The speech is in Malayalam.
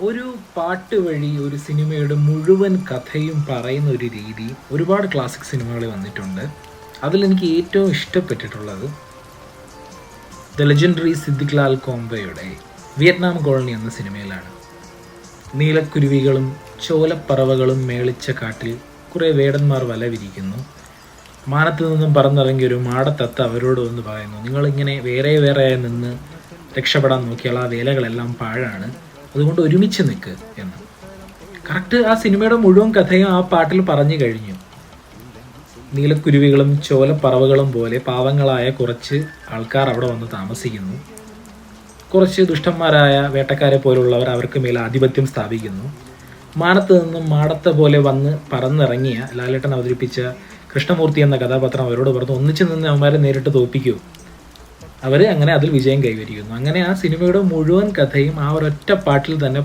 ഒരു പാട്ട് വഴി ഒരു സിനിമയുടെ മുഴുവൻ കഥയും പറയുന്ന ഒരു രീതി ഒരുപാട് ക്ലാസിക് സിനിമകളിൽ വന്നിട്ടുണ്ട്. അതിലെനിക്ക് ഏറ്റവും ഇഷ്ടപ്പെട്ടിട്ടുള്ളത് ദ ലെജൻഡറി സിദ്ദിഖ് ലാൽ കോംബോയുടെ വിയറ്റ്നാം കോളനി എന്ന സിനിമയിലാണ്. നീലക്കുരുവികളും ചോലപ്പറവകളും മേളിച്ച കാട്ടിൽ കുറേ വേടന്മാർ വല വിരിക്കുന്നു. മാനത്ത് നിന്നും പറന്നിറങ്ങിയ ഒരു മാടത്തത്ത അവരോട് വന്ന് പറയുന്നു, നിങ്ങളിങ്ങനെ വേറെ വേറെ നിന്ന് രക്ഷപ്പെടാൻ നോക്കിയാൽ ആ വേലകളെല്ലാം പാഴാണ്, അതുകൊണ്ട് ഒരുമിച്ച് നിൽക്ക് എന്ന്. കറക്റ്റ് ആ സിനിമയുടെ മുഴുവൻ കഥയും ആ പാട്ടിൽ പറഞ്ഞു കഴിഞ്ഞു. നീലക്കുരുവികളും ചോലപ്പറവകളും പോലെ പാവങ്ങളായ കുറച്ച് ആൾക്കാർ അവിടെ വന്ന് താമസിക്കുന്നു. കുറച്ച് ദുഷ്ടന്മാരായ വേട്ടക്കാരെ പോലുള്ളവർ അവർക്ക് മേലെ ആധിപത്യം സ്ഥാപിക്കുന്നു. മാനത്ത് നിന്നും മാടത്തെ പോലെ വന്ന് പറന്നിറങ്ങിയ ലാലേട്ടൻ അവതരിപ്പിച്ച കൃഷ്ണമൂർത്തി എന്ന കഥാപാത്രം അവരോട് പറഞ്ഞു, ഒന്നിച്ച് നിന്ന് അവന്മാരെ നേരിട്ട് തോൽപ്പിക്കൂ. അവർ അങ്ങനെ അതിൽ വിജയം കൈവരിക്കുന്നു. അങ്ങനെ ആ സിനിമയുടെ മുഴുവൻ കഥയും ആ ഒരൊറ്റ പാട്ടിൽ തന്നെ